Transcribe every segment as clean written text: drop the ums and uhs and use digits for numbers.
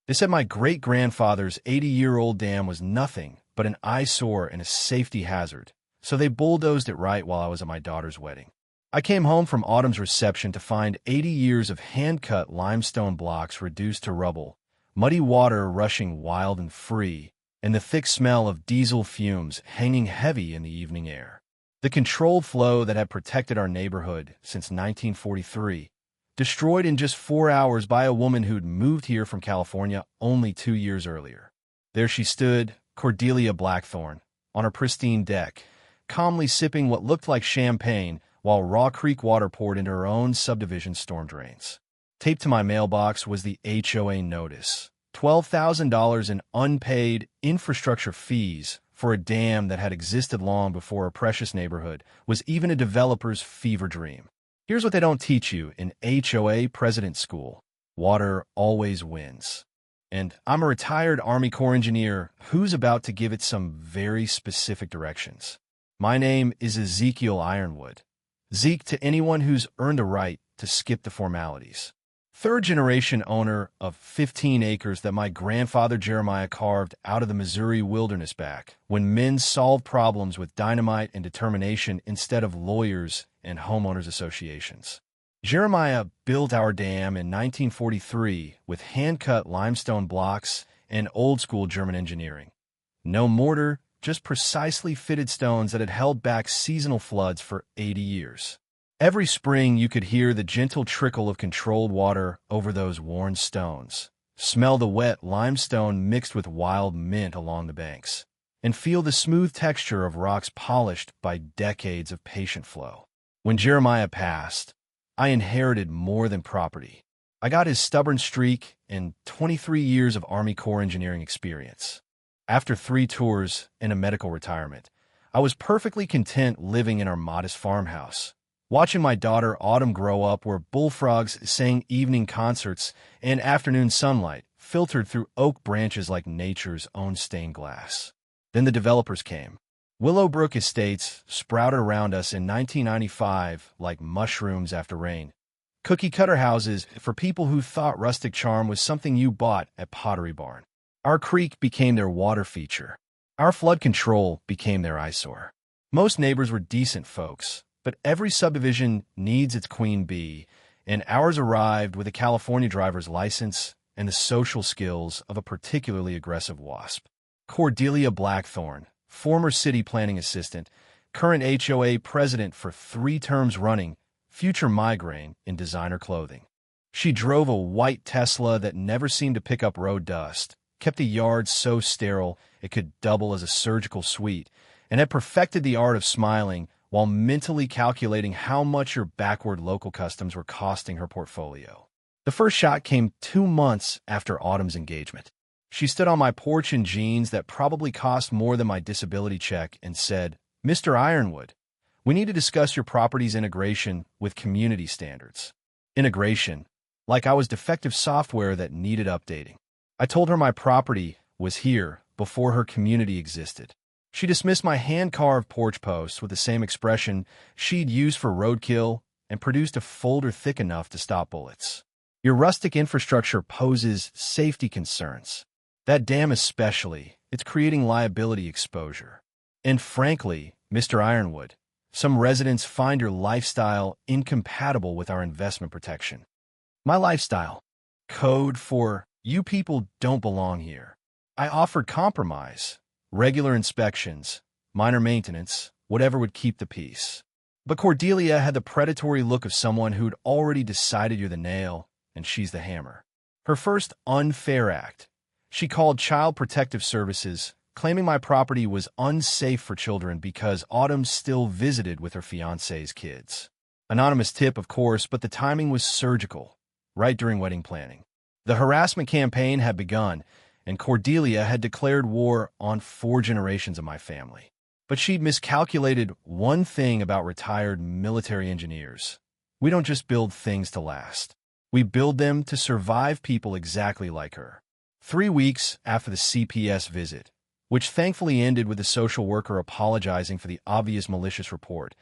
They said my great-grandfather's 80-year-old dam was nothing but an eyesore and a safety hazard, so they bulldozed it right while I was at my daughter's wedding. I came home from Autumn's reception to find 80 years of hand-cut limestone blocks reduced to rubble, muddy water rushing wild and free, and the thick smell of diesel fumes hanging heavy in the evening air. The controlled flow that had protected our neighborhood since 1943, destroyed in just 4 hours by a woman who'd moved here from California only 2 years earlier. There she stood, Cordelia Blackthorne, on her pristine deck, calmly sipping what looked like champagne while raw creek water poured into her own subdivision storm drains. Taped to my mailbox was the HOA notice, $12,000 in unpaid infrastructure fees for a dam that had existed long before a precious neighborhood was even a developer's fever dream. Here's what they don't teach you in HOA President School. Water always wins. And I'm a retired Army Corps engineer who's about to give it some very specific directions. My name is Ezekiel Ironwood. Zeke to anyone who's earned the right to skip the formalities. Third-generation owner of 15 acres that my grandfather Jeremiah carved out of the Missouri wilderness back when men solved problems with dynamite and determination instead of lawyers and homeowners associations. Jeremiah built our dam in 1943 with hand-cut limestone blocks and old-school German engineering. No mortar, just precisely fitted stones that had held back seasonal floods for 80 years. Every spring you could hear the gentle trickle of controlled water over those worn stones, smell the wet limestone mixed with wild mint along the banks, and feel the smooth texture of rocks polished by decades of patient flow. When Jeremiah passed, I inherited more than property. I got his stubborn streak and 23 years of Army Corps engineering experience. After 3 tours and a medical retirement, I was perfectly content living in our modest farmhouse, watching my daughter Autumn grow up where bullfrogs sang evening concerts and afternoon sunlight filtered through oak branches like nature's own stained glass. Then the developers came. Willowbrook Estates sprouted around us in 1995 like mushrooms after rain. Cookie-cutter houses for people who thought rustic charm was something you bought at Pottery Barn. Our creek became their water feature. Our flood control became their eyesore. Most neighbors were decent folks, but every subdivision needs its queen bee, and ours arrived with a California driver's license and the social skills of a particularly aggressive wasp. Cordelia Blackthorne, former city planning assistant, current HOA president for 3 terms running, future migraine in designer clothing. She drove a white Tesla that never seemed to pick up road dust, kept the yard so sterile it could double as a surgical suite, and had perfected the art of smiling while mentally calculating how much her backward local customs were costing her portfolio. The first shot came 2 months after Autumn's engagement. She stood on my porch in jeans that probably cost more than my disability check and said, "Mr. Ironwood, we need to discuss your property's integration with community standards." Integration, like I was defective software that needed updating. I told her my property was here before her community existed. She dismissed my hand-carved porch posts with the same expression she'd used for roadkill and produced a folder thick enough to stop bullets. Your rustic infrastructure poses safety concerns. That dam especially, it's creating liability exposure. And frankly, Mr. Ironwood, some residents find your lifestyle incompatible with our investment protection. My lifestyle. Code for, you people don't belong here. I offered compromise, regular inspections, minor maintenance, whatever would keep the peace. But Cordelia had the predatory look of someone who'd already decided you're the nail and she's the hammer. Her first unfair act. She called Child Protective Services, claiming my property was unsafe for children because Autumn still visited with her fiancé's kids. Anonymous tip, of course, but the timing was surgical, right during wedding planning. The harassment campaign had begun, and Cordelia had declared war on 4 generations of my family. But she'd miscalculated one thing about retired military engineers. We don't just build things to last. We build them to survive people exactly like her. 3 weeks after the CPS visit, which thankfully ended with the social worker apologizing for the obvious malicious report,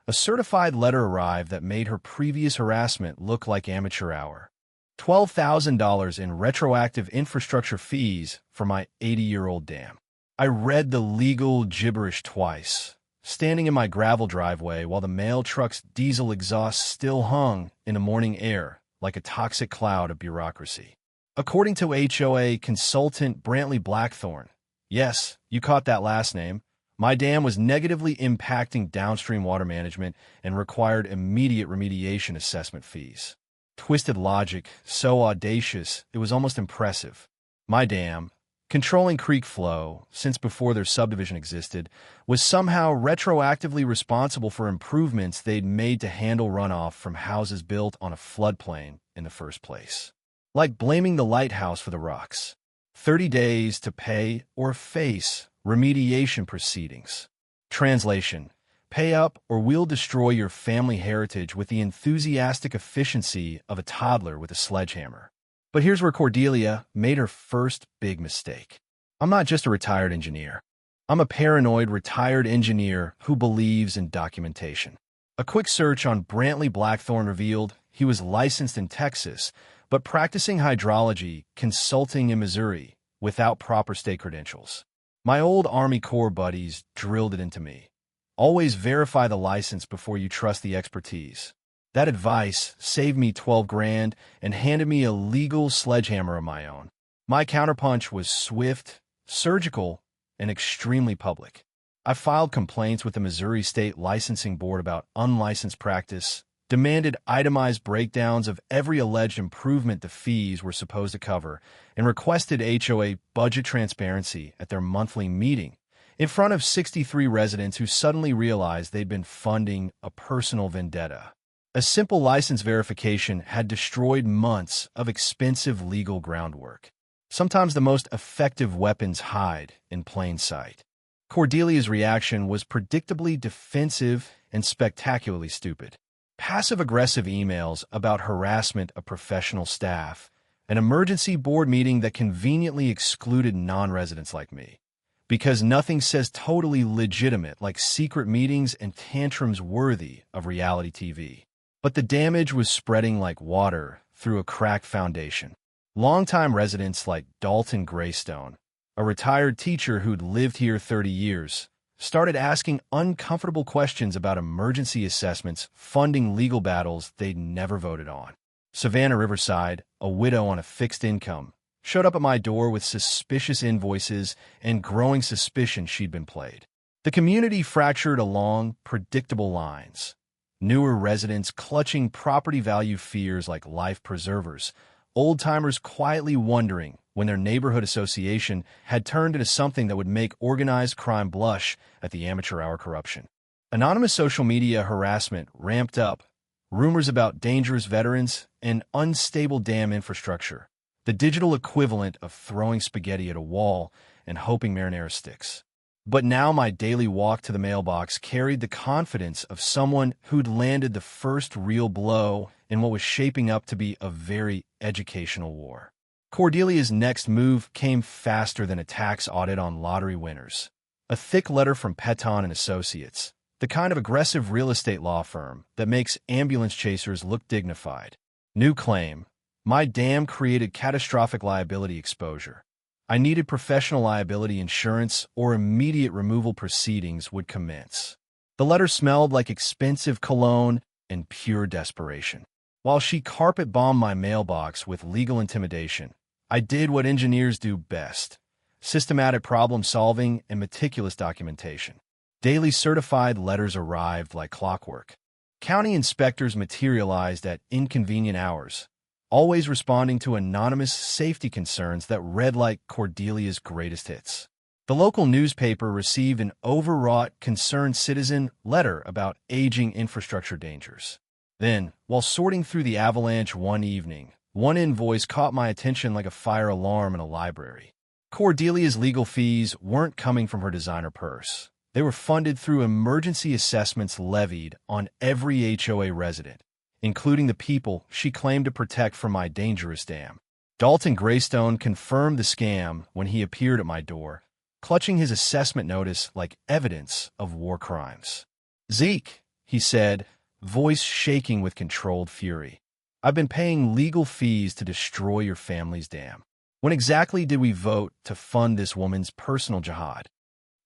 a certified letter arrived that made her previous harassment look like amateur hour. $12,000 in retroactive infrastructure fees for my 80-year-old dam. I read the legal gibberish twice, standing in my gravel driveway while the mail truck's diesel exhaust still hung in the morning air like a toxic cloud of bureaucracy. According to HOA consultant Brantley Blackthorne, yes, you caught that last name, my dam was negatively impacting downstream water management and required immediate remediation assessment fees. Twisted logic, so audacious, it was almost impressive. My dam, controlling creek flow since before their subdivision existed, was somehow retroactively responsible for improvements they'd made to handle runoff from houses built on a floodplain in the first place. Like blaming the lighthouse for the rocks. 30 days to pay or face remediation proceedings. Translation: pay up or we'll destroy your family heritage with the enthusiastic efficiency of a toddler with a sledgehammer. But here's where Cordelia made her first big mistake. I'm not just a retired engineer. I'm a paranoid retired engineer who believes in documentation. A quick search on Brantley Blackthorne revealed he was licensed in Texas, but practicing hydrology, consulting in Missouri, without proper state credentials. My old Army Corps buddies drilled it into me. Always verify the license before you trust the expertise. That advice saved me 12 grand and handed me a legal sledgehammer of my own. My counterpunch was swift, surgical, and extremely public. I filed complaints with the Missouri State Licensing Board about unlicensed practice, demanded itemized breakdowns of every alleged improvement the fees were supposed to cover, and requested HOA budget transparency at their monthly meeting in front of 63 residents who suddenly realized they'd been funding a personal vendetta. A simple license verification had destroyed months of expensive legal groundwork. Sometimes the most effective weapons hide in plain sight. Cordelia's reaction was predictably defensive and spectacularly stupid. Passive-aggressive emails about harassment of professional staff, an emergency board meeting that conveniently excluded non-residents like me. Because nothing says totally legitimate like secret meetings and tantrums worthy of reality TV. But the damage was spreading like water through a cracked foundation. Longtime residents like Dalton Greystone, a retired teacher who'd lived here 30 years, started asking uncomfortable questions about emergency assessments funding legal battles they'd never voted on. Savannah Riverside, a widow on a fixed income, showed up at my door with suspicious invoices and growing suspicion she'd been played. The community fractured along predictable lines. Newer residents clutching property value fears like life preservers, old-timers quietly wondering when their neighborhood association had turned into something that would make organized crime blush at the amateur hour corruption. Anonymous social media harassment ramped up, rumors about dangerous veterans and unstable dam infrastructure, the digital equivalent of throwing spaghetti at a wall and hoping marinara sticks. But now my daily walk to the mailbox carried the confidence of someone who'd landed the first real blow in what was shaping up to be a very educational war. Cordelia's next move came faster than a tax audit on lottery winners. A thick letter from Peton and Associates, the kind of aggressive real estate law firm that makes ambulance chasers look dignified. New claim: my dam created catastrophic liability exposure. I needed professional liability insurance or immediate removal proceedings would commence. The letter smelled like expensive cologne and pure desperation. While she carpet-bombed my mailbox with legal intimidation, I did what engineers do best: systematic problem-solving and meticulous documentation. Daily certified letters arrived like clockwork. County inspectors materialized at inconvenient hours, always responding to anonymous safety concerns that read like Cordelia's greatest hits. The local newspaper received an overwrought, concerned citizen letter about aging infrastructure dangers. Then, while sorting through the avalanche one evening, one invoice caught my attention like a fire alarm in a library. Cordelia's legal fees weren't coming from her designer purse. They were funded through emergency assessments levied on every HOA resident, including the people she claimed to protect from my dangerous dam. Dalton Greystone confirmed the scam when he appeared at my door, clutching his assessment notice like evidence of war crimes. "Zeke," he said, voice shaking with controlled fury, I've been paying legal fees to destroy your family's dam. When exactly did we vote to fund this woman's personal jihad?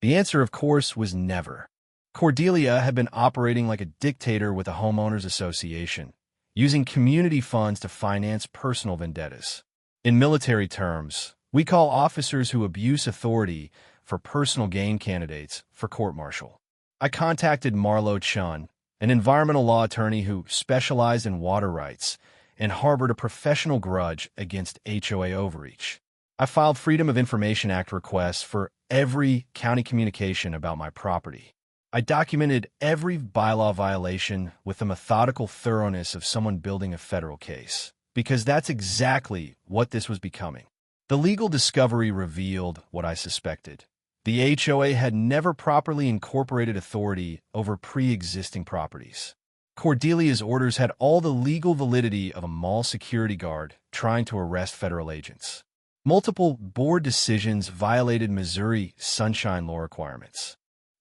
The answer, of course, was never. Cordelia had been operating like a dictator with a homeowners association, using community funds to finance personal vendettas. In military terms, we call officers who abuse authority for personal gain candidates for court-martial. I contacted Marlo Chun, an environmental law attorney who specialized in water rights and harbored a professional grudge against HOA overreach. I filed Freedom of Information Act requests for every county communication about my property. I documented every bylaw violation with the methodical thoroughness of someone building a federal case, because that's exactly what this was becoming. The legal discovery revealed what I suspected. The HOA had never properly incorporated authority over pre-existing properties. Cordelia's orders had all the legal validity of a mall security guard trying to arrest federal agents. Multiple board decisions violated Missouri sunshine law requirements.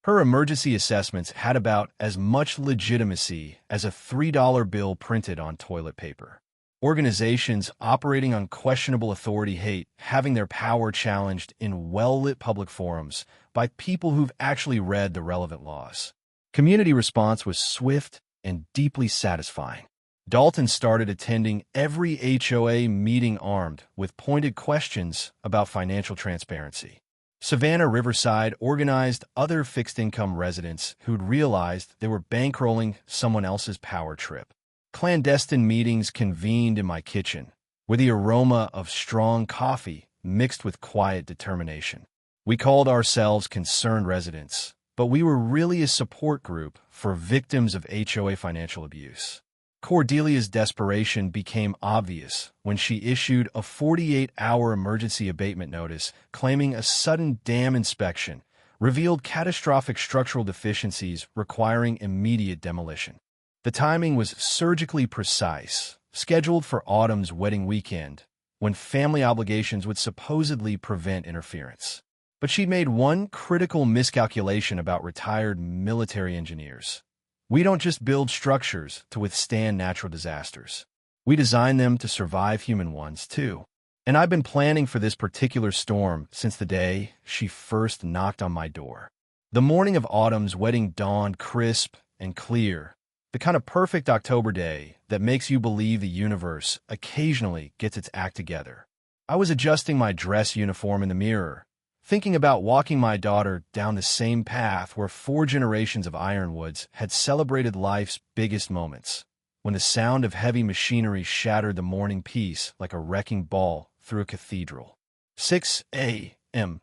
Her emergency assessments had about as much legitimacy as a $3 bill printed on toilet paper. Organizations operating on questionable authority hate having their power challenged in well-lit public forums by people who've actually read the relevant laws. Community response was swift and deeply satisfying. Dalton started attending every HOA meeting armed with pointed questions about financial transparency. Savannah Riverside organized other fixed-income residents who'd realized they were bankrolling someone else's power trip. Clandestine meetings convened in my kitchen, with the aroma of strong coffee mixed with quiet determination. We called ourselves concerned residents, but we were really a support group for victims of HOA financial abuse. Cordelia's desperation became obvious when she issued a 48-hour emergency abatement notice claiming a sudden dam inspection revealed catastrophic structural deficiencies requiring immediate demolition. The timing was surgically precise, scheduled for Autumn's wedding weekend, when family obligations would supposedly prevent interference. But she'd made one critical miscalculation about retired military engineers. We don't just build structures to withstand natural disasters. We design them to survive human ones, too. And I've been planning for this particular storm since the day she first knocked on my door. The morning of Autumn's wedding dawned crisp and clear, the kind of perfect October day that makes you believe the universe occasionally gets its act together. I was adjusting my dress uniform in the mirror, thinking about walking my daughter down the same path where 4 generations of Ironwoods had celebrated life's biggest moments, when the sound of heavy machinery shattered the morning peace like a wrecking ball through a cathedral. 6 a.m.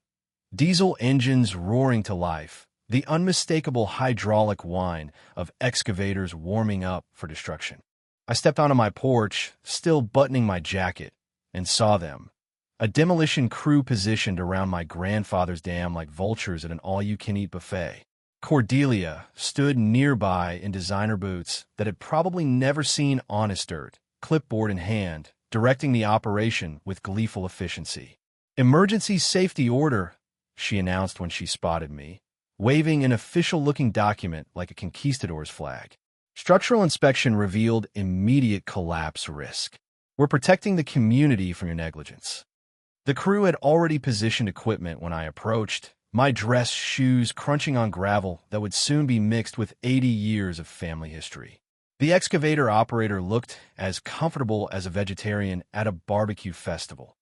Diesel engines roaring to life, the unmistakable hydraulic whine of excavators warming up for destruction. I stepped onto my porch, still buttoning my jacket, and saw them. A demolition crew positioned around my grandfather's dam like vultures at an all-you-can-eat buffet. Cordelia stood nearby in designer boots that had probably never seen honest dirt, clipboard in hand, directing the operation with gleeful efficiency. "Emergency safety order," she announced when she spotted me, waving an official-looking document like a conquistador's flag. Structural inspection revealed immediate collapse risk. "We're protecting the community from your negligence." The crew had already positioned equipment when I approached, my dress shoes crunching on gravel that would soon be mixed with 80 years of family history. The excavator operator looked as comfortable as a vegetarian at a barbecue festival.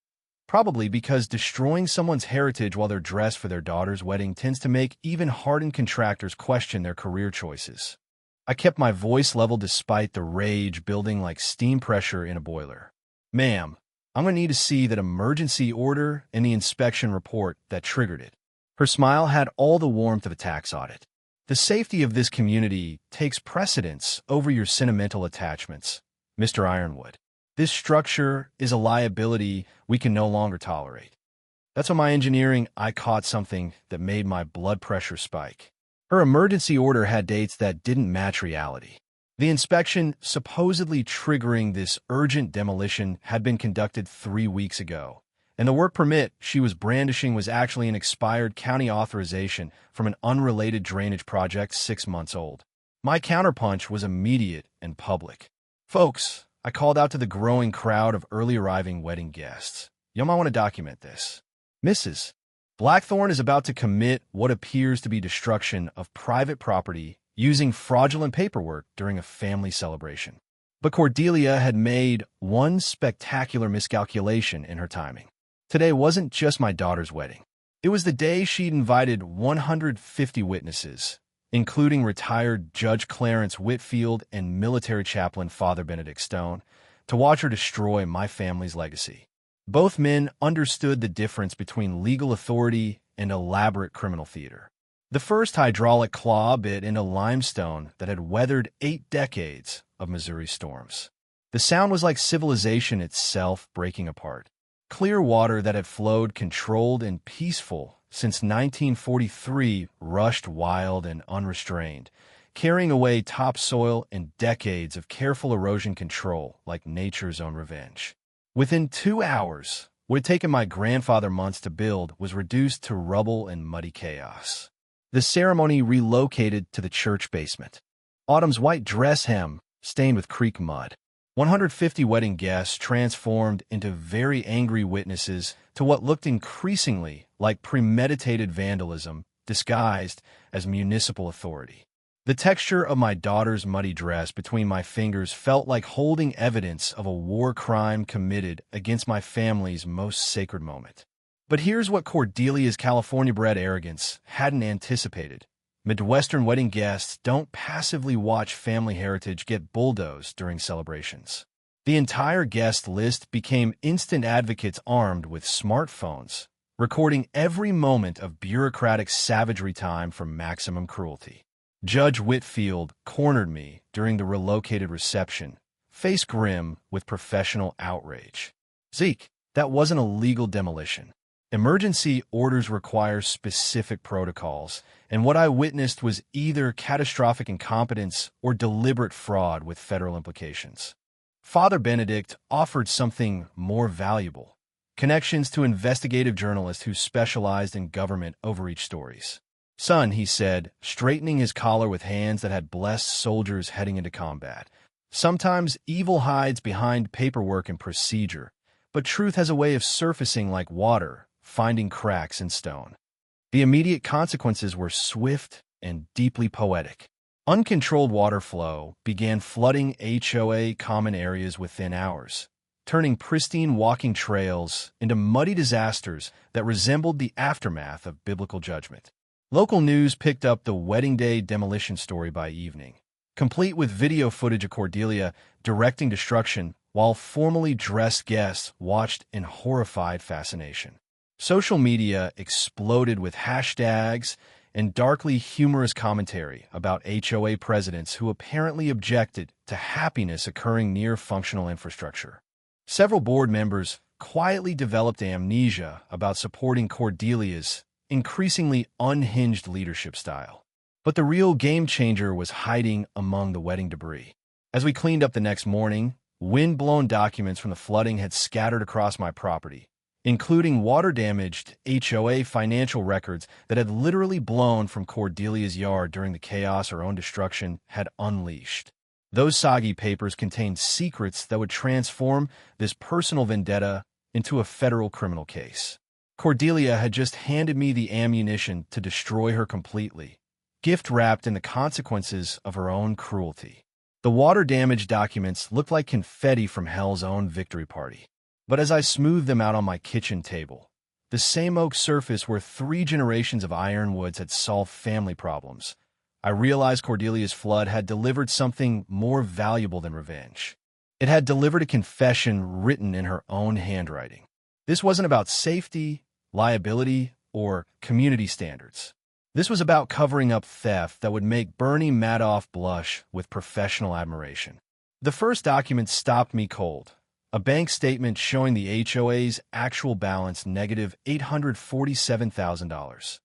Probably because destroying someone's heritage while they're dressed for their daughter's wedding tends to make even hardened contractors question their career choices. I kept my voice level despite the rage building like steam pressure in a boiler. "Ma'am, I'm going to need to see that emergency order and the inspection report that triggered it." Her smile had all the warmth of a tax audit. "The safety of this community takes precedence over your sentimental attachments, Mr. Ironwood. This structure is a liability we can no longer tolerate." That's when my engineering eye caught something that made my blood pressure spike. Her emergency order had dates that didn't match reality. The inspection supposedly triggering this urgent demolition had been conducted 3 weeks ago, and the work permit she was brandishing was actually an expired county authorization from an unrelated drainage project 6 months old. My counterpunch was immediate and public. "Folks, I called out to the growing crowd of early arriving wedding guests. You might want to document this. Mrs. Blackthorne is about to commit what appears to be destruction of private property using fraudulent paperwork during a family celebration. But Cordelia had made one spectacular miscalculation in her timing. Today wasn't just my daughter's wedding. It was the day she'd invited 150 witnesses, including retired Judge Clarence Whitfield and military chaplain Father Benedict Stone, to watch her destroy my family's legacy. Both men understood the difference between legal authority and elaborate criminal theater. The first hydraulic claw bit into limestone that had weathered 8 decades of Missouri storms. The sound was like civilization itself breaking apart. Clear water that had flowed controlled and peaceful since 1943 rushed wild and unrestrained, carrying away topsoil and decades of careful erosion control like nature's own revenge. Within 2 hours, what had taken my grandfather months to build was reduced to rubble and muddy chaos. The ceremony relocated to the church basement. Autumn's white dress hem stained with creek mud. 150 wedding guests transformed into very angry witnesses to what looked increasingly like premeditated vandalism disguised as municipal authority. The texture of my daughter's muddy dress between my fingers felt like holding evidence of a war crime committed against my family's most sacred moment. But here's what Cordelia's California-bred arrogance hadn't anticipated. Midwestern wedding guests don't passively watch family heritage get bulldozed during celebrations. The entire guest list became instant advocates armed with smartphones, recording every moment of bureaucratic savagery time for maximum cruelty. Judge Whitfield cornered me during the relocated reception, face grim with professional outrage. Zeke, that wasn't a legal demolition. Emergency orders require specific protocols, and what I witnessed was either catastrophic incompetence or deliberate fraud with federal implications. Father Benedict offered something more valuable: connections to investigative journalists who specialized in government overreach stories. Son, he said, straightening his collar with hands that had blessed soldiers heading into combat. Sometimes evil hides behind paperwork and procedure, but truth has a way of surfacing like water, finding cracks in stone. The immediate consequences were swift and deeply poetic. Uncontrolled water flow began flooding HOA common areas within hours, turning pristine walking trails into muddy disasters that resembled the aftermath of biblical judgment. Local news picked up the wedding day demolition story by evening, complete with video footage of Cordelia directing destruction while formally dressed guests watched in horrified fascination. Social media exploded with hashtags and darkly humorous commentary about HOA presidents who apparently objected to happiness occurring near functional infrastructure. Several board members quietly developed amnesia about supporting Cordelia's increasingly unhinged leadership style. But the real game changer was hiding among the wedding debris. As we cleaned up the next morning, wind-blown documents from the flooding had scattered across my property, including water-damaged HOA financial records that had literally blown from Cordelia's yard during the chaos her own destruction had unleashed. Those soggy papers contained secrets that would transform this personal vendetta into a federal criminal case. Cordelia had just handed me the ammunition to destroy her completely, gift-wrapped in the consequences of her own cruelty. The water-damaged documents looked like confetti from hell's own victory party. But as I smoothed them out on my kitchen table, the same oak surface where 3 generations of ironwoods had solved family problems, I realized Cordelia's flood had delivered something more valuable than revenge. It had delivered a confession written in her own handwriting. This wasn't about safety, liability, or community standards. This was about covering up theft that would make Bernie Madoff blush with professional admiration. The first document stopped me cold. A bank statement showing the HOA's actual balance negative $847,000.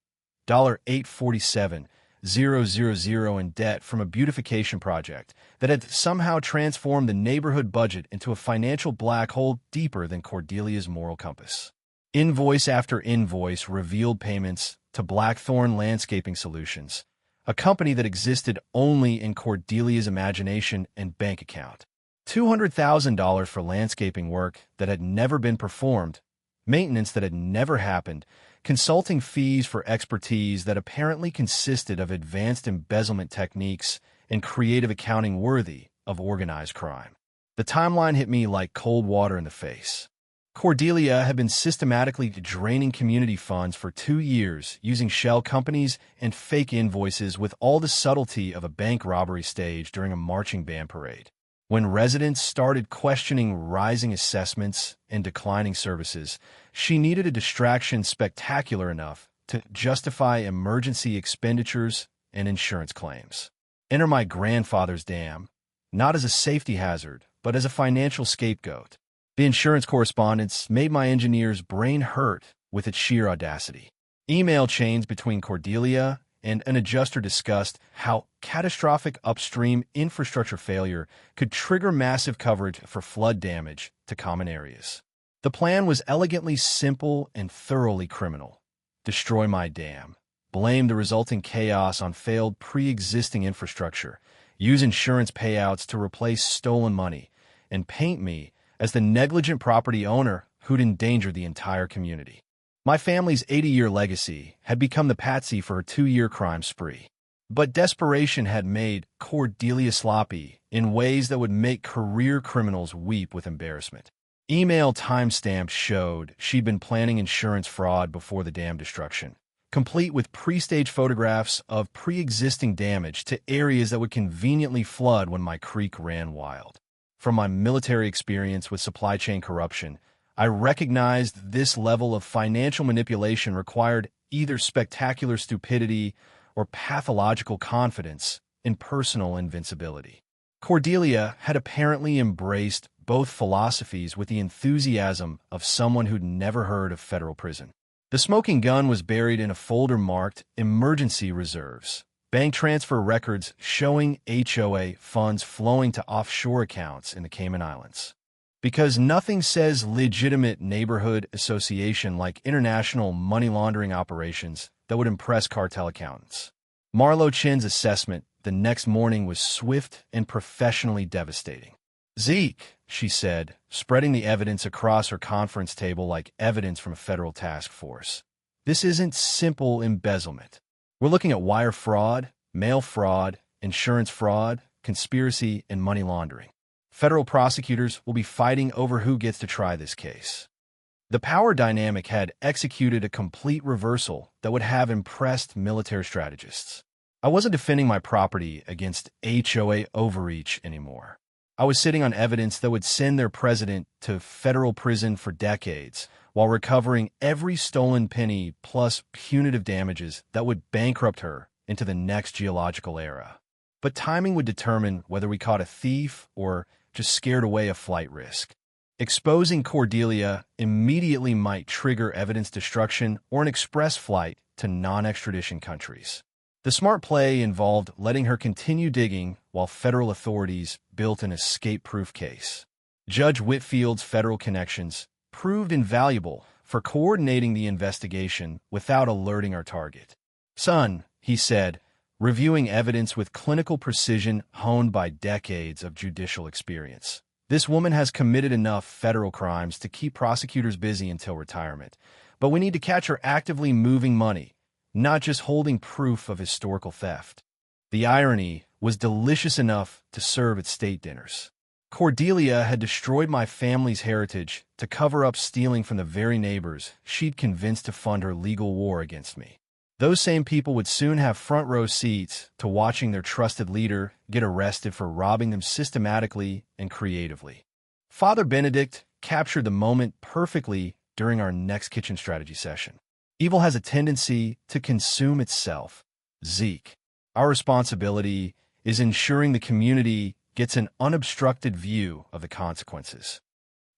$847,000 in debt from a beautification project that had somehow transformed the neighborhood budget into a financial black hole deeper than Cordelia's moral compass. Invoice after invoice revealed payments to Blackthorne Landscaping Solutions, a company that existed only in Cordelia's imagination and bank account. $200,000 for landscaping work that had never been performed, maintenance that had never happened, consulting fees for expertise that apparently consisted of advanced embezzlement techniques and creative accounting worthy of organized crime. The timeline hit me like cold water in the face. Cordelia had been systematically draining community funds for 2 years using shell companies and fake invoices with all the subtlety of a bank robbery stage during a marching band parade. When residents started questioning rising assessments and declining services, she needed a distraction spectacular enough to justify emergency expenditures and insurance claims. Enter my grandfather's dam, not as a safety hazard, but as a financial scapegoat. The insurance correspondence made my engineer's brain hurt with its sheer audacity. Email chains between Cordelia and an adjuster discussed how catastrophic upstream infrastructure failure could trigger massive coverage for flood damage to common areas. The plan was elegantly simple and thoroughly criminal. Destroy my dam, blame the resulting chaos on failed pre-existing infrastructure, use insurance payouts to replace stolen money, and paint me as the negligent property owner who'd endangered the entire community. My family's 80-year legacy had become the patsy for her 2-year crime spree. But desperation had made Cordelia sloppy in ways that would make career criminals weep with embarrassment. Email timestamps showed she'd been planning insurance fraud before the dam destruction, complete with pre-stage photographs of pre-existing damage to areas that would conveniently flood when my creek ran wild. From my military experience with supply chain corruption, I recognized this level of financial manipulation required either spectacular stupidity or pathological confidence in personal invincibility. Cordelia had apparently embraced both philosophies with the enthusiasm of someone who'd never heard of federal prison. The smoking gun was buried in a folder marked Emergency Reserves, bank transfer records showing HOA funds flowing to offshore accounts in the Cayman Islands. Because nothing says legitimate neighborhood association like international money laundering operations that would impress cartel accountants. Marlo Chin's assessment the next morning was swift and professionally devastating. "Zeke," she said, spreading the evidence across her conference table like evidence from a federal task force. "This isn't simple embezzlement. We're looking at wire fraud, mail fraud, insurance fraud, conspiracy, and money laundering. Federal prosecutors will be fighting over who gets to try this case." The power dynamic had executed a complete reversal that would have impressed military strategists. I wasn't defending my property against HOA overreach anymore. I was sitting on evidence that would send their president to federal prison for decades while recovering every stolen penny plus punitive damages that would bankrupt her into the next geological era. But timing would determine whether we caught a thief or just scared away a flight risk. Exposing Cordelia immediately might trigger evidence destruction or an express flight to non-extradition countries. The smart play involved letting her continue digging while federal authorities built an escape-proof case. Judge Whitfield's federal connections proved invaluable for coordinating the investigation without alerting our target. "Son," he said, reviewing evidence with clinical precision honed by decades of judicial experience. "This woman has committed enough federal crimes to keep prosecutors busy until retirement, but we need to catch her actively moving money, not just holding proof of historical theft." The irony was delicious enough to serve at state dinners. Cordelia had destroyed my family's heritage to cover up stealing from the very neighbors she'd convinced to fund her legal war against me. Those same people would soon have front row seats to watching their trusted leader get arrested for robbing them systematically and creatively. Father Benedict captured the moment perfectly during our next kitchen strategy session. Evil has a tendency to consume itself. Zeke, our responsibility is ensuring the community gets an unobstructed view of the consequences.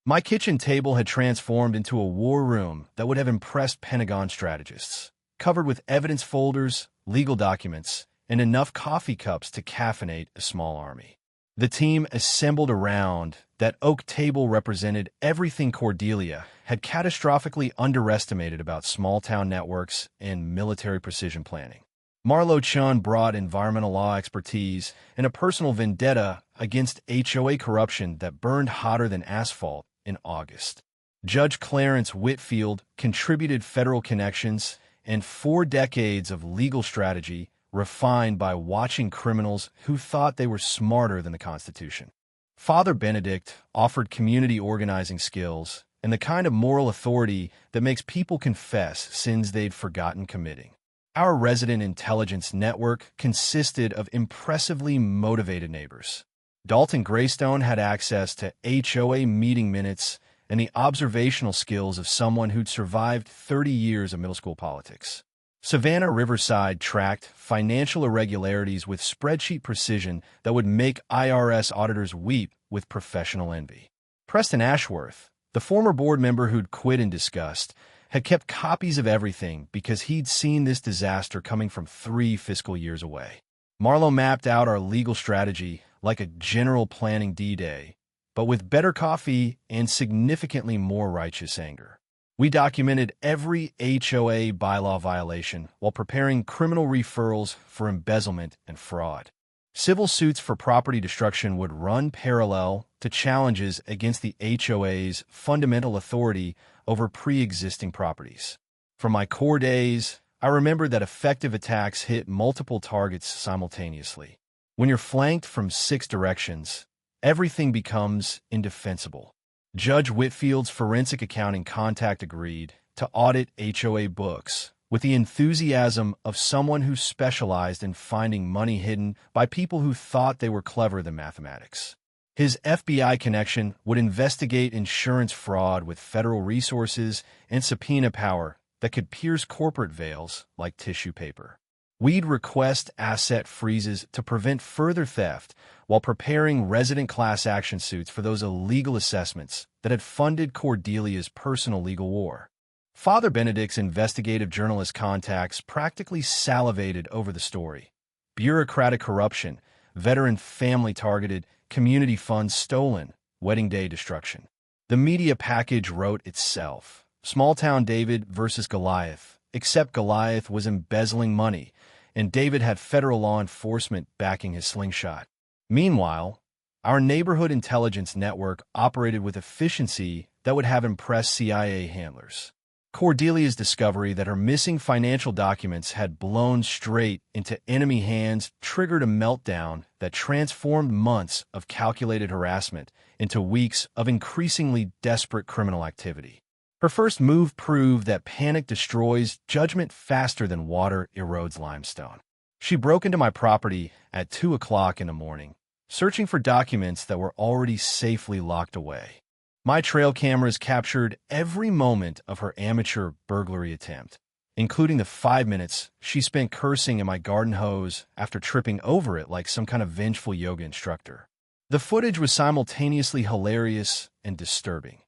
My kitchen table had transformed into a war room that would have impressed Pentagon strategists, covered with evidence folders, legal documents, and enough coffee cups to caffeinate a small army. The team assembled around that oak table represented everything Cordelia had catastrophically underestimated about small-town networks and military precision planning. Marlo Chun brought environmental law expertise and a personal vendetta against HOA corruption that burned hotter than asphalt in August. Judge Clarence Whitfield contributed federal connections and 4 decades of legal strategy refined by watching criminals who thought they were smarter than the Constitution. Father Benedict offered community organizing skills and the kind of moral authority that makes people confess sins they'd forgotten committing. Our resident intelligence network consisted of impressively motivated neighbors. Dalton Greystone had access to HOA meeting minutes and the observational skills of someone who'd survived 30 years of middle school politics. Savannah Riverside tracked financial irregularities with spreadsheet precision that would make IRS auditors weep with professional envy. Preston Ashworth, the former board member who'd quit in disgust, had kept copies of everything because he'd seen this disaster coming from 3 fiscal years away. Marlowe mapped out our legal strategy like a general planning D-Day, but with better coffee and significantly more righteous anger. We documented every HOA bylaw violation while preparing criminal referrals for embezzlement and fraud. Civil suits for property destruction would run parallel to challenges against the HOA's fundamental authority over pre-existing properties. From my core days, I remembered that effective attacks hit multiple targets simultaneously. When you're flanked from 6 directions, everything becomes indefensible. Judge Whitfield's forensic accounting contact agreed to audit HOA books with the enthusiasm of someone who specialized in finding money hidden by people who thought they were cleverer than mathematics. His FBI connection would investigate insurance fraud with federal resources and subpoena power that could pierce corporate veils like tissue paper. We'd request asset freezes to prevent further theft while preparing resident class action suits for those illegal assessments that had funded Cordelia's personal legal war. Father Benedict's investigative journalist contacts practically salivated over the story. Bureaucratic corruption, veteran family targeted, community funds stolen, wedding day destruction. The media package wrote itself. Small-town David versus Goliath, except Goliath was embezzling money, and David had federal law enforcement backing his slingshot. Meanwhile, our neighborhood intelligence network operated with efficiency that would have impressed CIA handlers. Cordelia's discovery that her missing financial documents had blown straight into enemy hands triggered a meltdown that transformed months of calculated harassment into weeks of increasingly desperate criminal activity. Her first move proved that panic destroys judgment faster than water erodes limestone. She broke into my property at 2 o'clock in the morning, searching for documents that were already safely locked away. My trail cameras captured every moment of her amateur burglary attempt, including the 5 minutes she spent cursing in my garden hose after tripping over it like some kind of vengeful yoga instructor. The footage was simultaneously hilarious and disturbing.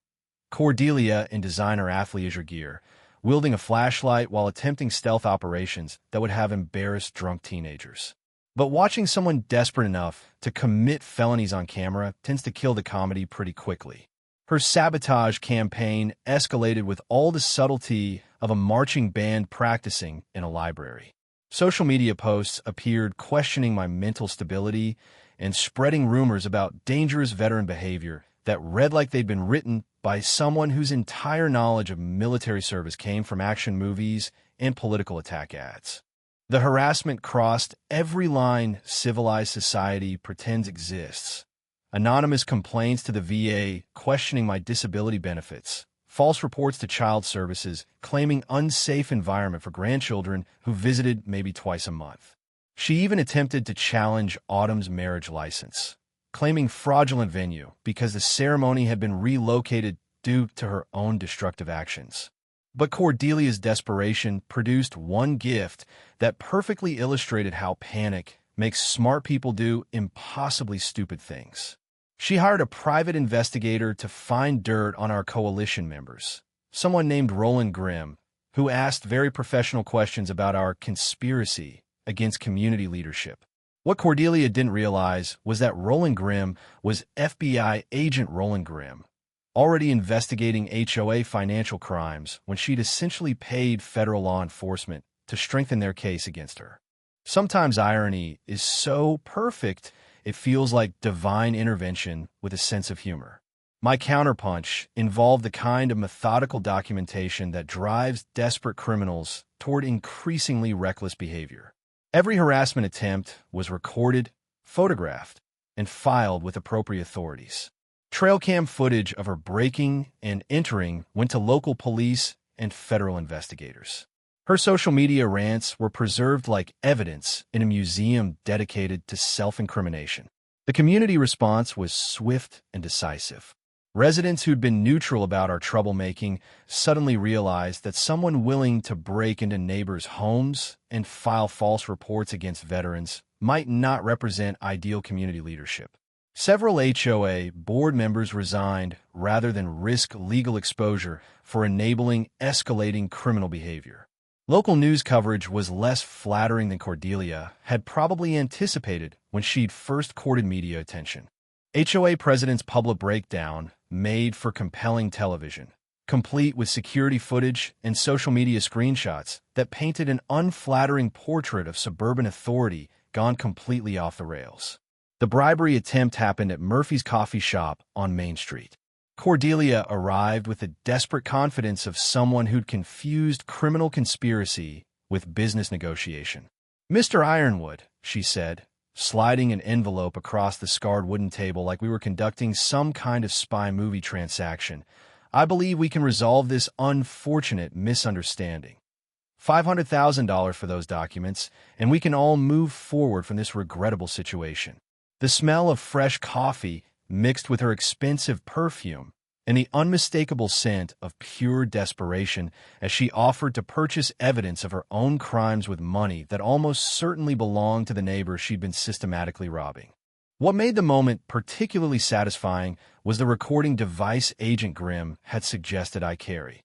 Cordelia in designer athleisure gear, wielding a flashlight while attempting stealth operations that would have embarrassed drunk teenagers. But watching someone desperate enough to commit felonies on camera tends to kill the comedy pretty quickly. Her sabotage campaign escalated with all the subtlety of a marching band practicing in a library. Social media posts appeared questioning my mental stability and spreading rumors about dangerous veteran behavior that read like they'd been written by someone whose entire knowledge of military service came from action movies and political attack ads. The harassment crossed every line civilized society pretends exists. Anonymous complaints to the VA questioning my disability benefits, false reports to child services claiming unsafe environment for grandchildren who visited maybe twice a month. She even attempted to challenge Autumn's marriage license, claiming fraudulent venue because the ceremony had been relocated due to her own destructive actions. But Cordelia's desperation produced one gift that perfectly illustrated how panic makes smart people do impossibly stupid things. She hired a private investigator to find dirt on our coalition members, someone named Roland Grimm, who asked very professional questions about our conspiracy against community leadership. What Cordelia didn't realize was that Roland Grimm was FBI agent Roland Grimm, already investigating HOA financial crimes when she'd essentially paid federal law enforcement to strengthen their case against her. Sometimes irony is so perfect it feels like divine intervention with a sense of humor. My counterpunch involved the kind of methodical documentation that drives desperate criminals toward increasingly reckless behavior. Every harassment attempt was recorded, photographed, and filed with appropriate authorities. Trail cam footage of her breaking and entering went to local police and federal investigators. Her social media rants were preserved like evidence in a museum dedicated to self-incrimination. The community response was swift and decisive. Residents who'd been neutral about our troublemaking suddenly realized that someone willing to break into neighbors' homes and file false reports against veterans might not represent ideal community leadership. Several HOA board members resigned rather than risk legal exposure for enabling escalating criminal behavior. Local news coverage was less flattering than Cordelia had probably anticipated when she'd first courted media attention. HOA president's public breakdown made for compelling television, complete with security footage and social media screenshots that painted an unflattering portrait of suburban authority gone completely off the rails. The bribery attempt happened at Murphy's Coffee Shop on Main Street. Cordelia arrived with the desperate confidence of someone who'd confused criminal conspiracy with business negotiation. "Mr. Ironwood," she said, sliding an envelope across the scarred wooden table like we were conducting some kind of spy movie transaction, "I believe we can resolve this unfortunate misunderstanding. $500,000 for those documents, and we can all move forward from this regrettable situation." The smell of fresh coffee mixed with her expensive perfume and the unmistakable scent of pure desperation as she offered to purchase evidence of her own crimes with money that almost certainly belonged to the neighbor she'd been systematically robbing. What made the moment particularly satisfying was the recording device Agent Grimm had suggested I carry,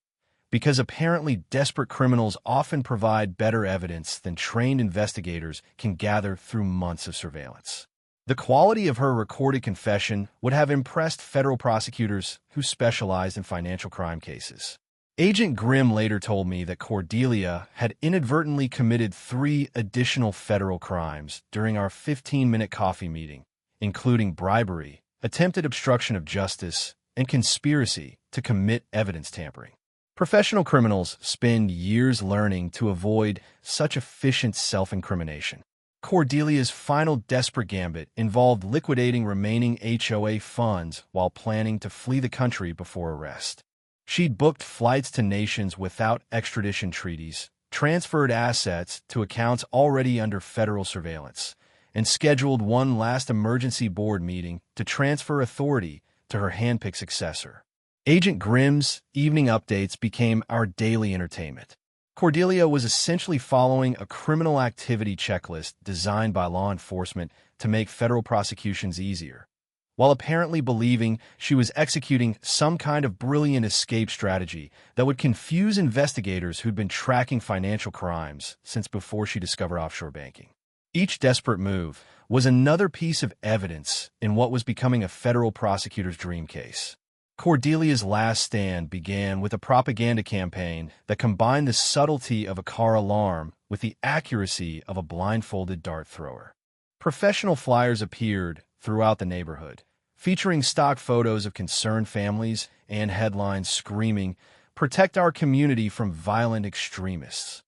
because apparently desperate criminals often provide better evidence than trained investigators can gather through months of surveillance. The quality of her recorded confession would have impressed federal prosecutors who specialized in financial crime cases. Agent Grimm later told me that Cordelia had inadvertently committed 3 additional federal crimes during our 15-minute coffee meeting, including bribery, attempted obstruction of justice, and conspiracy to commit evidence tampering. Professional criminals spend years learning to avoid such efficient self-incrimination. Cordelia's final desperate gambit involved liquidating remaining HOA funds while planning to flee the country before arrest. She'd booked flights to nations without extradition treaties, transferred assets to accounts already under federal surveillance, and scheduled one last emergency board meeting to transfer authority to her handpicked successor. Agent Grimm's evening updates became our daily entertainment. Cordelia was essentially following a criminal activity checklist designed by law enforcement to make federal prosecutions easier, while apparently believing she was executing some kind of brilliant escape strategy that would confuse investigators who'd been tracking financial crimes since before she discovered offshore banking. Each desperate move was another piece of evidence in what was becoming a federal prosecutor's dream case. Cordelia's last stand began with a propaganda campaign that combined the subtlety of a car alarm with the accuracy of a blindfolded dart thrower. Professional flyers appeared throughout the neighborhood, featuring stock photos of concerned families and headlines screaming, "Protect our community from violent extremists."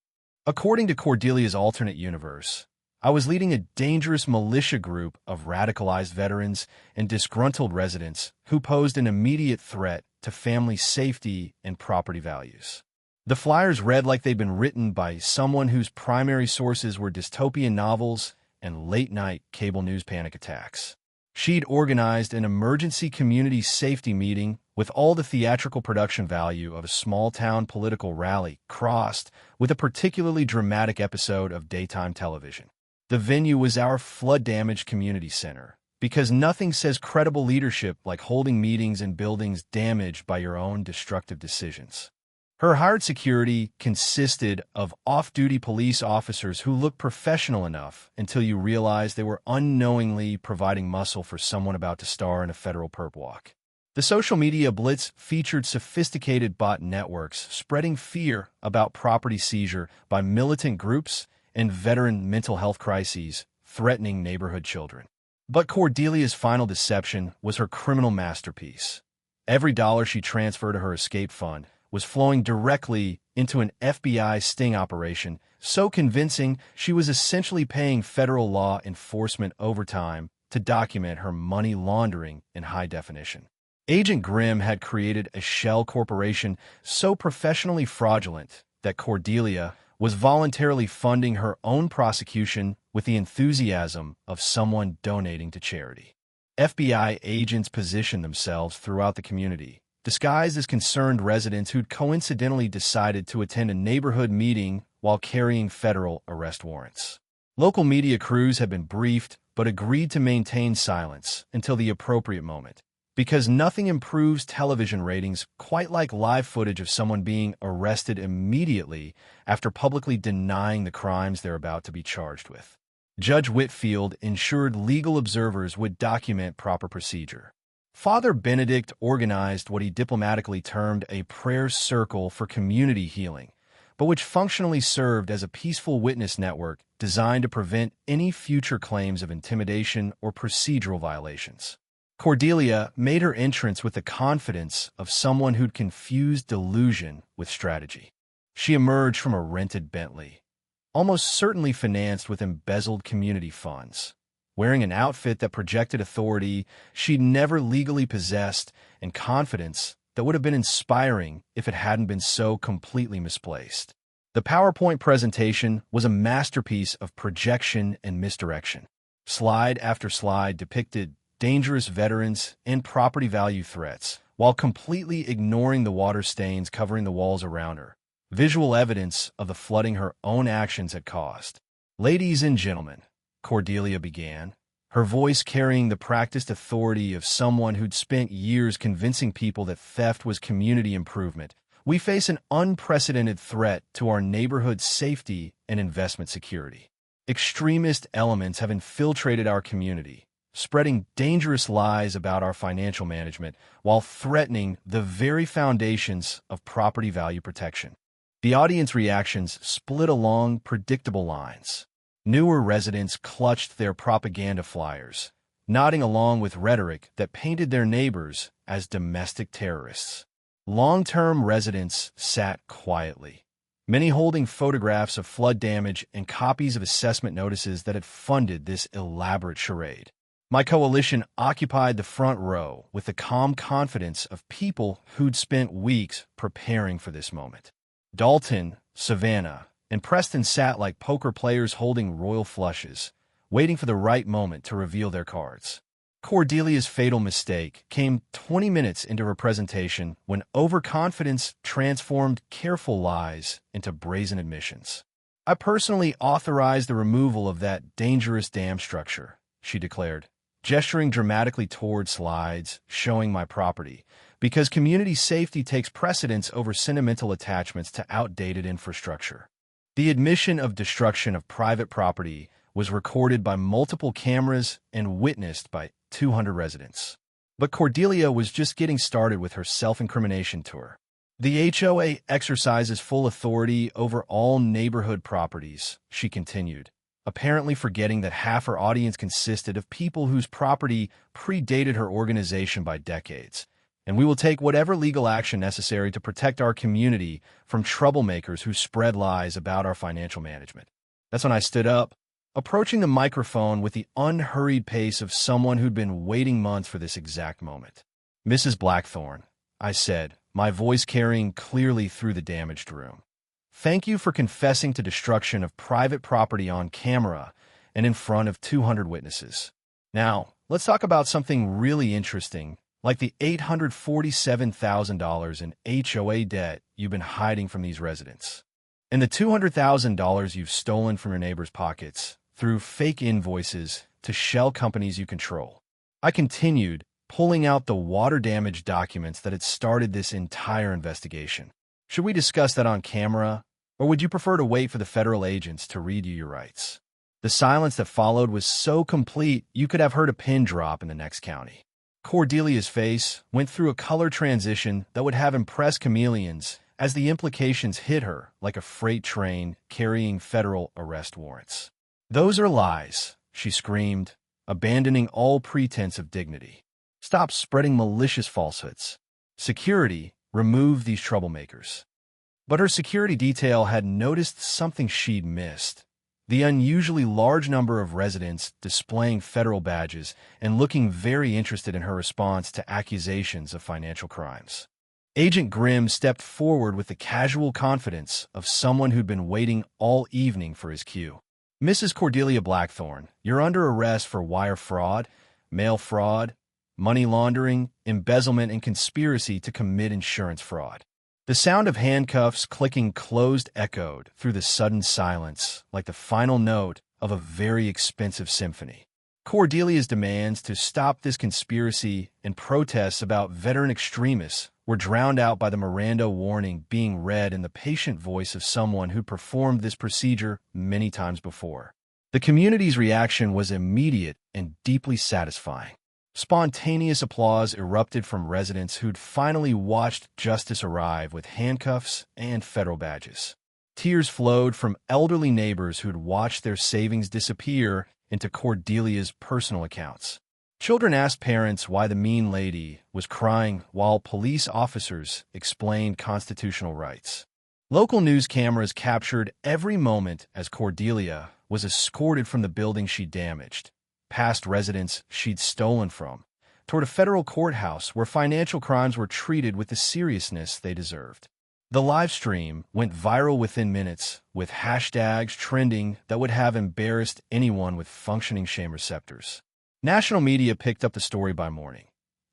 According to Cordelia's alternate universe, I was leading a dangerous militia group of radicalized veterans and disgruntled residents who posed an immediate threat to family safety and property values. The flyers read like they'd been written by someone whose primary sources were dystopian novels and late-night cable news panic attacks. She'd organized an emergency community safety meeting with all the theatrical production value of a small-town political rally crossed with a particularly dramatic episode of daytime television. The venue was our flood-damaged community center, because nothing says credible leadership like holding meetings in buildings damaged by your own destructive decisions. Her hired security consisted of off-duty police officers who looked professional enough until you realized they were unknowingly providing muscle for someone about to star in a federal perp walk. The social media blitz featured sophisticated bot networks spreading fear about property seizure by militant groups and veteran mental health crises threatening neighborhood children. But Cordelia's final deception was her criminal masterpiece. Every dollar she transferred to her escape fund was flowing directly into an FBI sting operation, so convincing she was essentially paying federal law enforcement overtime to document her money laundering in high definition. Agent Grimm had created a shell corporation so professionally fraudulent that Cordelia was voluntarily funding her own prosecution with the enthusiasm of someone donating to charity. FBI agents positioned themselves throughout the community, disguised as concerned residents who'd coincidentally decided to attend a neighborhood meeting while carrying federal arrest warrants. Local media crews had been briefed but agreed to maintain silence until the appropriate moment, because nothing improves television ratings quite like live footage of someone being arrested immediately after publicly denying the crimes they're about to be charged with. Judge Whitfield ensured legal observers would document proper procedure. Father Benedict organized what he diplomatically termed a prayer circle for community healing, but which functionally served as a peaceful witness network designed to prevent any future claims of intimidation or procedural violations. Cordelia made her entrance with the confidence of someone who'd confused delusion with strategy. She emerged from a rented Bentley, almost certainly financed with embezzled community funds, wearing an outfit that projected authority she'd never legally possessed and confidence that would have been inspiring if it hadn't been so completely misplaced. The PowerPoint presentation was a masterpiece of projection and misdirection. Slide after slide depicted dangerous veterans and property value threats, while completely ignoring the water stains covering the walls around her, visual evidence of the flooding her own actions had caused. "Ladies and gentlemen," Cordelia began, her voice carrying the practiced authority of someone who'd spent years convincing people that theft was community improvement, "we face an unprecedented threat to our neighborhood's safety and investment security. Extremist elements have infiltrated our community, spreading dangerous lies about our financial management while threatening the very foundations of property value protection." The audience reactions split along predictable lines. Newer residents clutched their propaganda flyers, nodding along with rhetoric that painted their neighbors as domestic terrorists. Long-term residents sat quietly, many holding photographs of flood damage and copies of assessment notices that had funded this elaborate charade. My coalition occupied the front row with the calm confidence of people who'd spent weeks preparing for this moment. Dalton, Savannah, and Preston sat like poker players holding royal flushes, waiting for the right moment to reveal their cards. Cordelia's fatal mistake came 20 minutes into her presentation when overconfidence transformed careful lies into brazen admissions. "I personally authorized the removal of that dangerous dam structure," she declared, gesturing dramatically toward slides showing my property, because community safety takes precedence over sentimental attachments to outdated infrastructure. The admission of destruction of private property was recorded by multiple cameras and witnessed by 200 residents. But Cordelia was just getting started with her self-incrimination tour. "The HOA exercises full authority over all neighborhood properties," she continued, apparently forgetting that half her audience consisted of people whose property predated her organization by decades. "And we will take whatever legal action necessary to protect our community from troublemakers who spread lies about our financial management." That's when I stood up, approaching the microphone with the unhurried pace of someone who'd been waiting months for this exact moment. "Mrs. Blackthorne," I said, my voice carrying clearly through the damaged room, "thank you for confessing to destruction of private property on camera and in front of 200 witnesses. Now, let's talk about something really interesting, like the $847,000 in HOA debt you've been hiding from these residents, and the $200,000 you've stolen from your neighbors' pockets through fake invoices to shell companies you control." I continued, pulling out the water damage documents that had started this entire investigation. "Should we discuss that on camera, or would you prefer to wait for the federal agents to read you your rights?" The silence that followed was so complete you could have heard a pin drop in the next county. Cordelia's face went through a color transition that would have impressed chameleons as the implications hit her like a freight train carrying federal arrest warrants. "Those are lies," she screamed, abandoning all pretense of dignity. Stop spreading malicious falsehoods. Security, remove these troublemakers. But her security detail had noticed something she'd missed. The unusually large number of residents displaying federal badges and looking very interested in her response to accusations of financial crimes. Agent Grimm stepped forward with the casual confidence of someone who'd been waiting all evening for his cue. "Mrs. Cordelia Blackthorne, you're under arrest for wire fraud, mail fraud, money laundering, embezzlement, and conspiracy to commit insurance fraud." The sound of handcuffs clicking closed echoed through the sudden silence like the final note of a very expensive symphony. Cordelia's demands to stop this conspiracy and protests about veteran extremists were drowned out by the Miranda warning being read in the patient voice of someone who performed this procedure many times before. The community's reaction was immediate and deeply satisfying. Spontaneous applause erupted from residents who'd finally watched justice arrive with handcuffs and federal badges. Tears flowed from elderly neighbors who'd watched their savings disappear into Cordelia's personal accounts. Children asked parents why the mean lady was crying while police officers explained constitutional rights. Local news cameras captured every moment as Cordelia was escorted from the building she damaged, past residents she'd stolen from, toward a federal courthouse where financial crimes were treated with the seriousness they deserved. The live stream went viral within minutes, with hashtags trending that would have embarrassed anyone with functioning shame receptors. National media picked up the story by morning.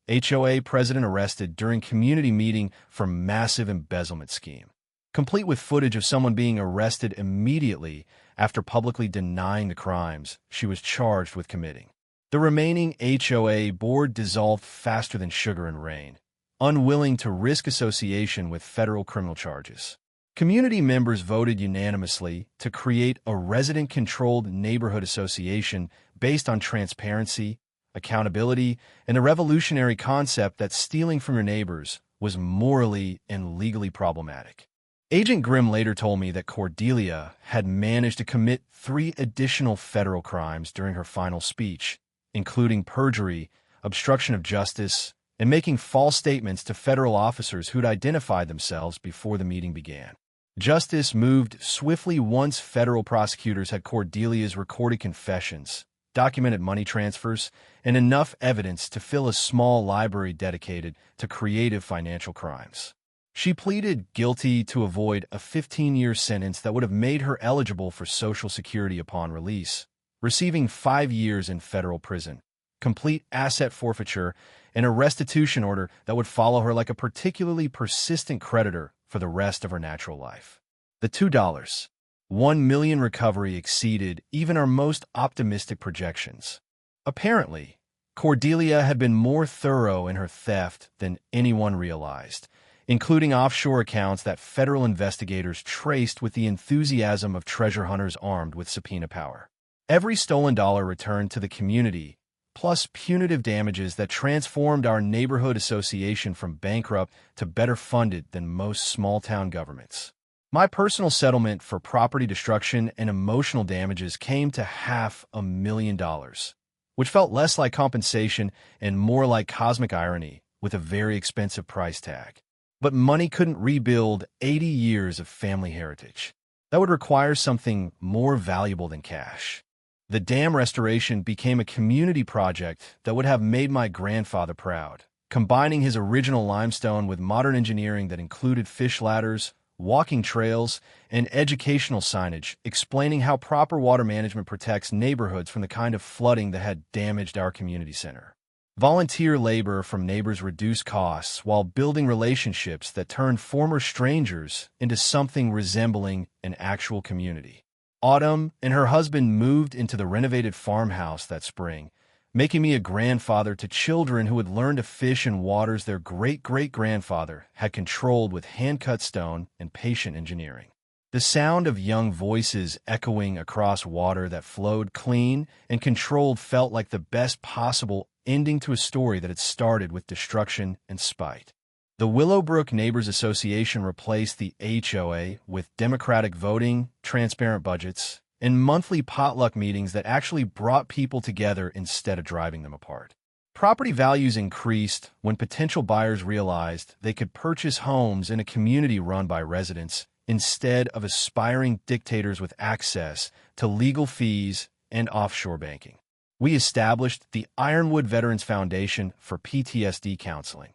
HOA president arrested during community meeting for massive embezzlement scheme, complete with footage of someone being arrested immediately after publicly denying the crimes she was charged with committing. The remaining HOA board dissolved faster than sugar and rain, unwilling to risk association with federal criminal charges. Community members voted unanimously to create a resident-controlled neighborhood association based on transparency, accountability, and the revolutionary concept that stealing from your neighbors was morally and legally problematic. Agent Grimm later told me that Cordelia had managed to commit 3 additional federal crimes during her final speech, including perjury, obstruction of justice, and making false statements to federal officers who'd identified themselves before the meeting began. Justice moved swiftly once federal prosecutors had Cordelia's recorded confessions, documented money transfers, and enough evidence to fill a small library dedicated to creative financial crimes. She pleaded guilty to avoid a 15-year sentence that would have made her eligible for Social Security upon release, receiving 5 years in federal prison, complete asset forfeiture, and a restitution order that would follow her like a particularly persistent creditor for the rest of her natural life. The $2.1 million recovery exceeded even our most optimistic projections. Apparently, Cordelia had been more thorough in her theft than anyone realized, including offshore accounts that federal investigators traced with the enthusiasm of treasure hunters armed with subpoena power. Every stolen dollar returned to the community, plus punitive damages that transformed our neighborhood association from bankrupt to better funded than most small-town governments. My personal settlement for property destruction and emotional damages came to $500,000, which felt less like compensation and more like cosmic irony with a very expensive price tag. But money couldn't rebuild 80 years of family heritage. That would require something more valuable than cash. The dam restoration became a community project that would have made my grandfather proud, combining his original limestone with modern engineering that included fish ladders, walking trails, and educational signage explaining how proper water management protects neighborhoods from the kind of flooding that had damaged our community center. Volunteer labor from neighbors reduced costs while building relationships that turned former strangers into something resembling an actual community. Autumn and her husband moved into the renovated farmhouse that spring, making me a grandfather to children who had learned to fish in waters their great-great-grandfather had controlled with hand-cut stone and patient engineering. The sound of young voices echoing across water that flowed clean and controlled felt like the best possible ending to a story that had started with destruction and spite. The Willowbrook Neighbors Association replaced the HOA with democratic voting, transparent budgets, and monthly potluck meetings that actually brought people together instead of driving them apart. Property values increased when potential buyers realized they could purchase homes in a community run by residents instead of aspiring dictators with access to legal fees and offshore banking. We established the Ironwood Veterans Foundation for PTSD counseling,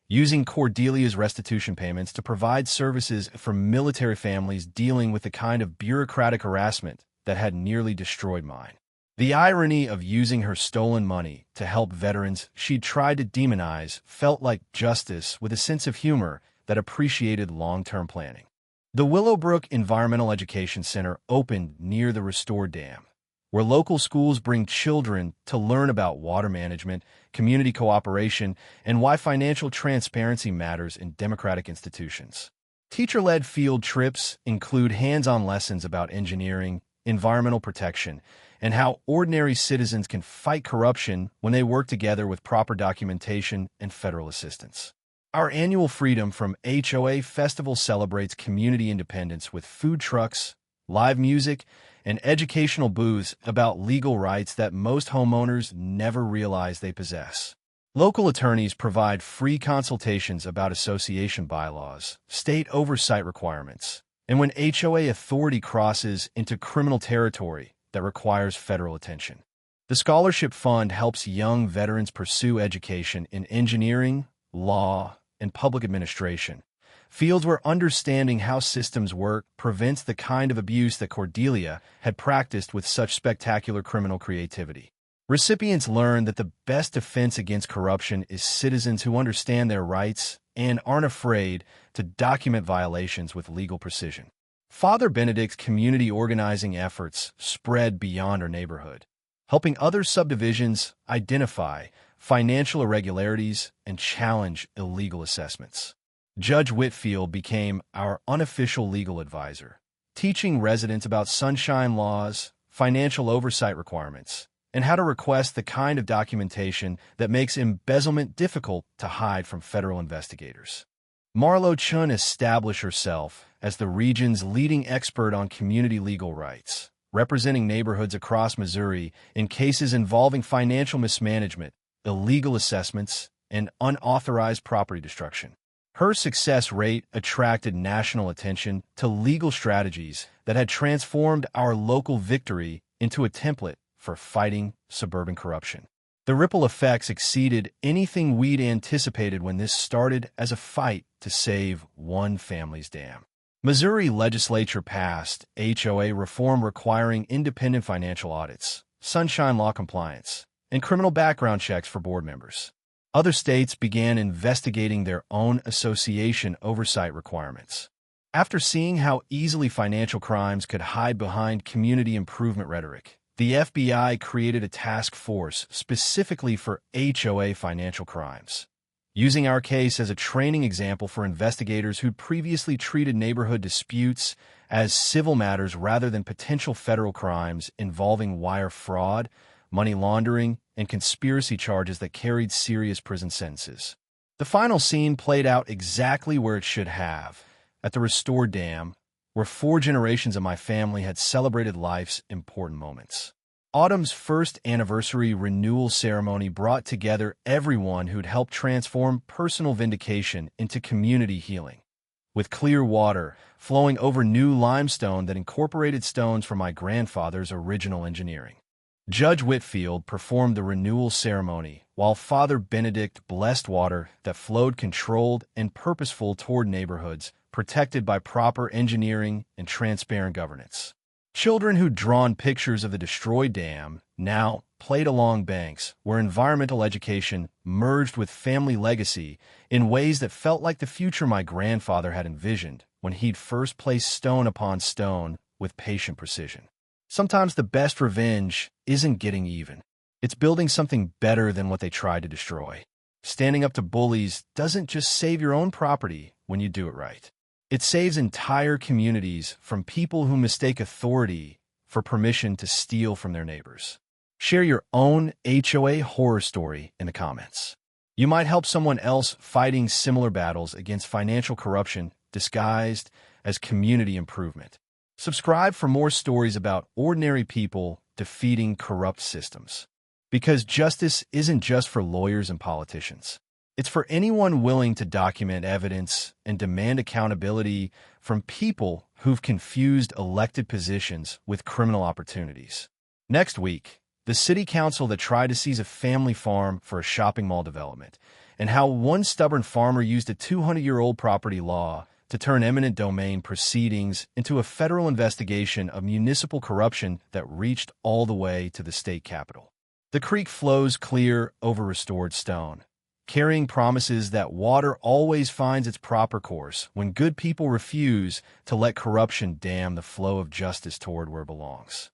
using Cordelia's restitution payments to provide services for military families dealing with the kind of bureaucratic harassment that had nearly destroyed mine. The irony of using her stolen money to help veterans she'd tried to demonize felt like justice with a sense of humor that appreciated long-term planning. The Willowbrook Environmental Education Center opened near the restored dam, where local schools bring children to learn about water management, community cooperation, and why financial transparency matters in democratic institutions. Teacher-led field trips include hands-on lessons about engineering, environmental protection, and how ordinary citizens can fight corruption when they work together with proper documentation and federal assistance. Our annual Freedom from HOA Festival celebrates community independence with food trucks, live music, and educational booths about legal rights that most homeowners never realize they possess. Local attorneys provide free consultations about association bylaws, state oversight requirements, and when HOA authority crosses into criminal territory that requires federal attention. The Scholarship Fund helps young veterans pursue education in engineering, law, and public administration, fields where understanding how systems work prevents the kind of abuse that Cordelia had practiced with such spectacular criminal creativity. Recipients learn that the best defense against corruption is citizens who understand their rights and aren't afraid to document violations with legal precision. Father Benedict's community organizing efforts spread beyond our neighborhood, helping other subdivisions identify financial irregularities and challenge illegal assessments. Judge Whitfield became our unofficial legal advisor, teaching residents about sunshine laws, financial oversight requirements, and how to request the kind of documentation that makes embezzlement difficult to hide from federal investigators. Marlo Chun established herself as the region's leading expert on community legal rights, representing neighborhoods across Missouri in cases involving financial mismanagement, illegal assessments, and unauthorized property destruction. Her success rate attracted national attention to legal strategies that had transformed our local victory into a template for fighting suburban corruption. The ripple effects exceeded anything we'd anticipated when this started as a fight to save one family's dam. Missouri legislature passed HOA reform requiring independent financial audits, sunshine law compliance, and criminal background checks for board members. Other states began investigating their own association oversight requirements. After seeing how easily financial crimes could hide behind community improvement rhetoric, the FBI created a task force specifically for HOA financial crimes, using our case as a training example for investigators who'd previously treated neighborhood disputes as civil matters rather than potential federal crimes involving wire fraud, money laundering, and conspiracy charges that carried serious prison sentences. The final scene played out exactly where it should have, at the restored dam, where 4 generations of my family had celebrated life's important moments. Autumn's first anniversary renewal ceremony brought together everyone who'd helped transform personal vindication into community healing, with clear water flowing over new limestone that incorporated stones from my grandfather's original engineering. Judge Whitfield performed the renewal ceremony, while Father Benedict blessed water that flowed controlled and purposeful toward neighborhoods protected by proper engineering and transparent governance. Children who'd drawn pictures of the destroyed dam now played along banks, where environmental education merged with family legacy in ways that felt like the future my grandfather had envisioned when he'd first placed stone upon stone with patient precision. Sometimes the best revenge isn't getting even. It's building something better than what they tried to destroy. Standing up to bullies doesn't just save your own property when you do it right. It saves entire communities from people who mistake authority for permission to steal from their neighbors. Share your own HOA horror story in the comments. You might help someone else fighting similar battles against financial corruption disguised as community improvement. Subscribe for more stories about ordinary people defeating corrupt systems. Because justice isn't just for lawyers and politicians. It's for anyone willing to document evidence and demand accountability from people who've confused elected positions with criminal opportunities. Next week, the city council that tried to seize a family farm for a shopping mall development, and how one stubborn farmer used a 200-year-old property law to turn eminent domain proceedings into a federal investigation of municipal corruption that reached all the way to the state capitol. The creek flows clear over restored stone, carrying promises that water always finds its proper course when good people refuse to let corruption dam the flow of justice toward where it belongs.